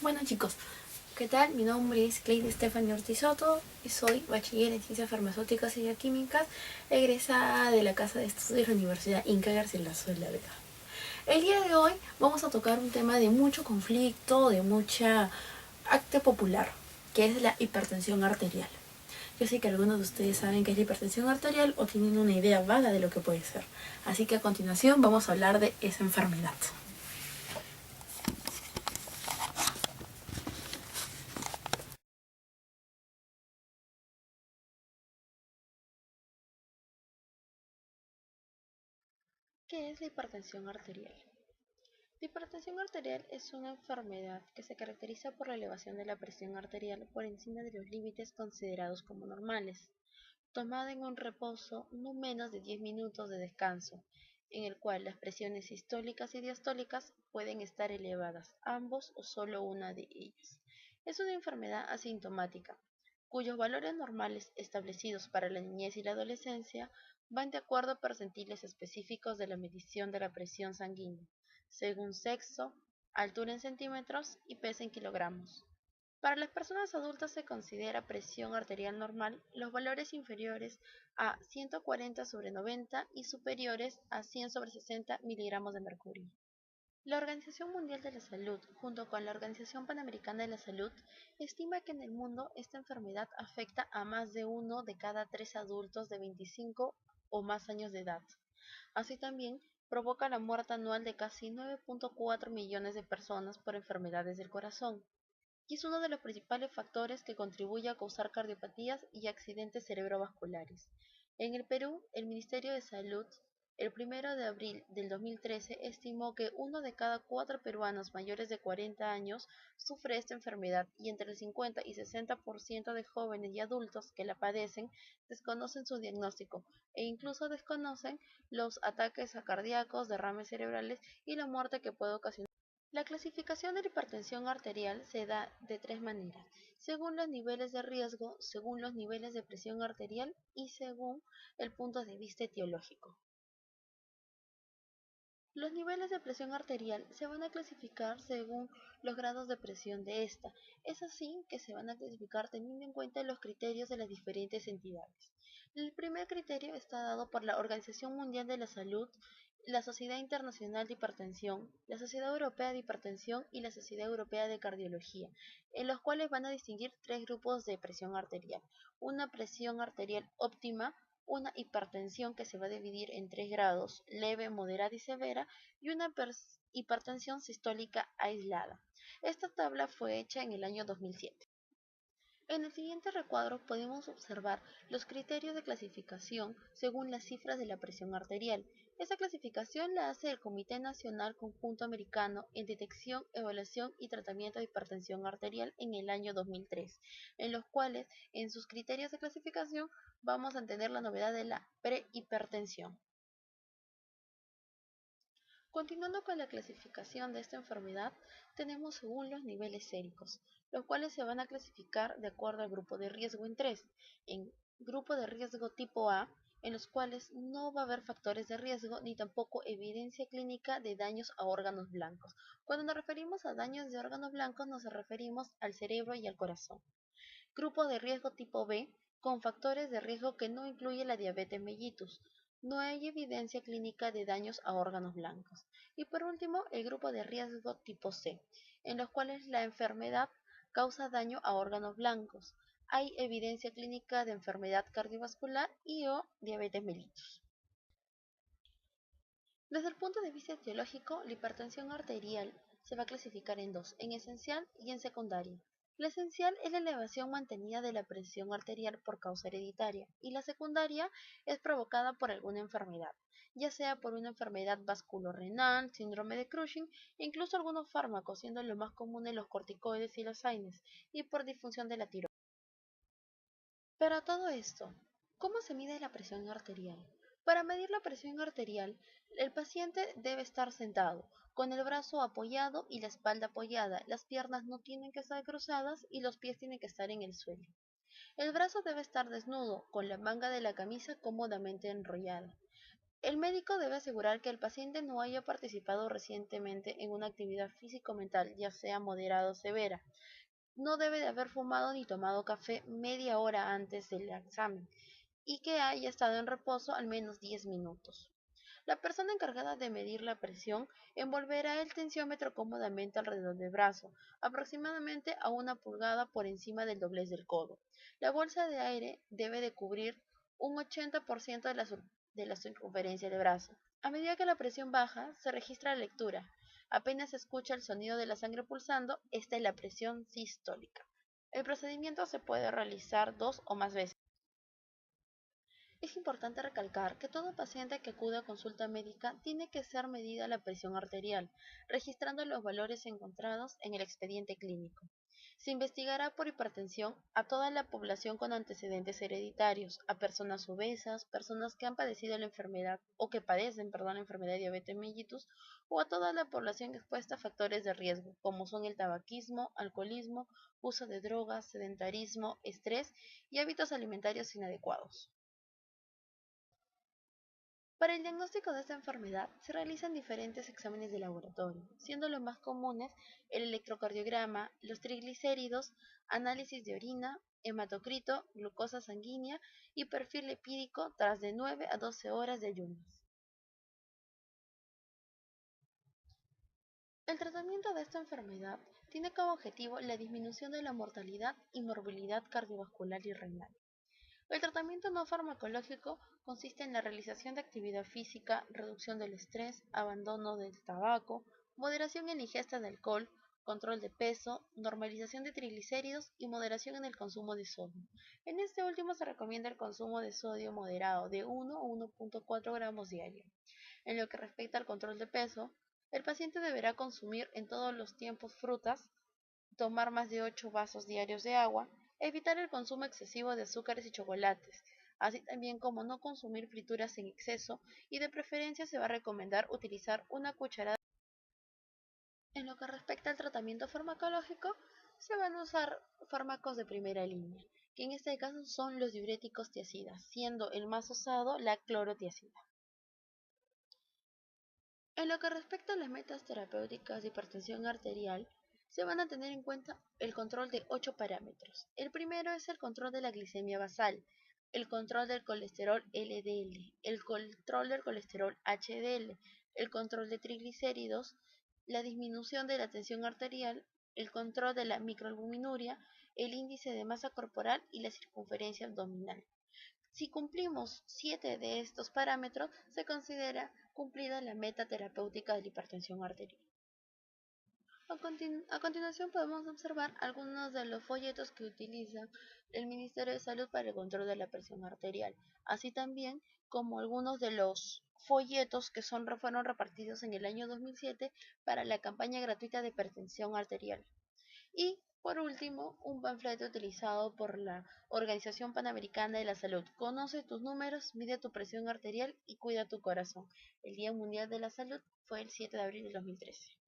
Bueno chicos, ¿qué tal? Mi nombre es Cleide Stephanie Ortiz Soto y soy bachiller en Ciencias Farmacéuticas y Bioquímicas, egresada de la Casa de Estudios de la Universidad Inca Garcilaso de la Vega. El día de hoy vamos a tocar un tema de mucho conflicto, de mucha acto popular, que es la hipertensión arterial. Yo sé que algunos de ustedes saben qué es la hipertensión arterial o tienen una idea vaga de lo que puede ser. Así que a continuación vamos a hablar de esa enfermedad. ¿Qué es la hipertensión arterial? La hipertensión arterial es una enfermedad que se caracteriza por la elevación de la presión arterial por encima de los límites considerados como normales, tomada en un reposo no menos de 10 minutos de descanso, en el cual las presiones sistólicas y diastólicas pueden estar elevadas, ambos o solo una de ellas. Es una enfermedad asintomática, cuyos valores normales establecidos para la niñez y la adolescencia van de acuerdo a percentiles específicos de la medición de la presión sanguínea, según sexo, altura en centímetros y peso en kilogramos. Para las personas adultas se considera presión arterial normal los valores inferiores a 140/90 y superiores a 100/60 miligramos de mercurio. La Organización Mundial de la Salud, junto con la Organización Panamericana de la Salud, estima que en el mundo esta enfermedad afecta a más de uno de cada tres adultos de 25 o más años de edad. Así también, provoca la muerte anual de casi 9.4 millones de personas por enfermedades del corazón, y es uno de los principales factores que contribuye a causar cardiopatías y accidentes cerebrovasculares. En el Perú, el Ministerio de Salud, el 1 de abril del 2013, estimó que uno de cada cuatro peruanos mayores de 40 años sufre esta enfermedad y entre el 50 y 60% de jóvenes y adultos que la padecen desconocen su diagnóstico e incluso desconocen los ataques cardíacos, derrames cerebrales y la muerte que puede ocasionar. La clasificación de la hipertensión arterial se da de tres maneras: según los niveles de riesgo, según los niveles de presión arterial y según el punto de vista etiológico. Los niveles de presión arterial se van a clasificar según los grados de presión de esta. Es así que se van a clasificar teniendo en cuenta los criterios de las diferentes entidades. El primer criterio está dado por la Organización Mundial de la Salud, la Sociedad Internacional de Hipertensión, la Sociedad Europea de Hipertensión y la Sociedad Europea de Cardiología, en los cuales van a distinguir tres grupos de presión arterial: una presión arterial óptima, una hipertensión que se va a dividir en tres grados: leve, moderada y severa, y una hipertensión sistólica aislada. Esta tabla fue hecha en el año 2007. En el siguiente recuadro podemos observar los criterios de clasificación según las cifras de la presión arterial. Esta clasificación la hace el Comité Nacional Conjunto Americano en Detección, Evaluación y Tratamiento de Hipertensión Arterial en el año 2003, en los cuales, en sus criterios de clasificación, vamos a tener la novedad de la prehipertensión. Continuando con la clasificación de esta enfermedad, tenemos según los niveles séricos, los cuales se van a clasificar de acuerdo al grupo de riesgo en tres: en grupo de riesgo tipo A, en los cuales no va a haber factores de riesgo ni tampoco evidencia clínica de daños a órganos blancos. Cuando nos referimos a daños de órganos blancos nos referimos al cerebro y al corazón. Grupo de riesgo tipo B, con factores de riesgo que no incluye la diabetes mellitus. No hay evidencia clínica de daños a órganos blancos. Y por último, el grupo de riesgo tipo C, en los cuales la enfermedad causa daño a órganos blancos. Hay evidencia clínica de enfermedad cardiovascular y o diabetes mellitus. Desde el punto de vista etiológico, la hipertensión arterial se va a clasificar en dos: en esencial y en secundaria. La esencial es la elevación mantenida de la presión arterial por causa hereditaria, y la secundaria es provocada por alguna enfermedad, ya sea por una enfermedad vasculorenal, síndrome de Cushing, e incluso algunos fármacos, siendo los más comunes los corticoides y los AINES, y por disfunción de la tiroides. Para todo esto, ¿cómo se mide la presión arterial? Para medir la presión arterial, el paciente debe estar sentado, con el brazo apoyado y la espalda apoyada. Las piernas no tienen que estar cruzadas y los pies tienen que estar en el suelo. El brazo debe estar desnudo, con la manga de la camisa cómodamente enrollada. El médico debe asegurar que el paciente no haya participado recientemente en una actividad físico-mental, ya sea moderada o severa. No debe de haber fumado ni tomado café media hora antes del examen y que haya estado en reposo al menos 10 minutos. La persona encargada de medir la presión envolverá el tensiómetro cómodamente alrededor del brazo, aproximadamente a 1 pulgada por encima del doblez del codo. La bolsa de aire debe de cubrir un 80% de la circunferencia del brazo. A medida que la presión baja, se registra la lectura. Apenas se escucha el sonido de la sangre pulsando, esta es la presión sistólica. El procedimiento se puede realizar 2 o más veces. Es importante recalcar que todo paciente que acude a consulta médica tiene que ser medida la presión arterial, registrando los valores encontrados en el expediente clínico. Se investigará por hipertensión a toda la población con antecedentes hereditarios, a personas obesas, personas que han padecido la enfermedad o que padecen, la enfermedad de diabetes mellitus, o a toda la población expuesta a factores de riesgo, como son el tabaquismo, alcoholismo, uso de drogas, sedentarismo, estrés y hábitos alimentarios inadecuados. Para el diagnóstico de esta enfermedad se realizan diferentes exámenes de laboratorio, siendo los más comunes el electrocardiograma, los triglicéridos, análisis de orina, hematocrito, glucosa sanguínea y perfil lipídico tras de 9 a 12 horas de ayunos. El tratamiento de esta enfermedad tiene como objetivo la disminución de la mortalidad y morbilidad cardiovascular y renal. El tratamiento no farmacológico consiste en la realización de actividad física, reducción del estrés, abandono del tabaco, moderación en la ingesta de alcohol, control de peso, normalización de triglicéridos y moderación en el consumo de sodio. En este último se recomienda el consumo de sodio moderado de 1 a 1,4 gramos diario. En lo que respecta al control de peso, el paciente deberá consumir en todos los tiempos frutas, tomar más de 8 vasos diarios de agua, evitar el consumo excesivo de azúcares y chocolates, así también como no consumir frituras en exceso y de preferencia se va a recomendar utilizar una cucharada. En lo que respecta al tratamiento farmacológico, se van a usar fármacos de primera línea, que en este caso son los diuréticos tiazidas, siendo el más usado la clorotiazida. En lo que respecta a las metas terapéuticas de hipertensión arterial, se van a tener en cuenta el control de 8 parámetros. El primero es el control de la glicemia basal, el control del colesterol LDL, el control del colesterol HDL, el control de triglicéridos, la disminución de la tensión arterial, el control de la microalbuminuria, el índice de masa corporal y la circunferencia abdominal. Si cumplimos 7 de estos parámetros, se considera cumplida la meta terapéutica de la hipertensión arterial. A continuación podemos observar algunos de los folletos que utiliza el Ministerio de Salud para el control de la presión arterial, así también como algunos de los folletos que fueron repartidos en el año 2007 para la campaña gratuita de hipertensión arterial. Y, por último, un panfleto utilizado por la Organización Panamericana de la Salud. Conoce tus números, mide tu presión arterial y cuida tu corazón. El Día Mundial de la Salud fue el 7 de abril de 2013.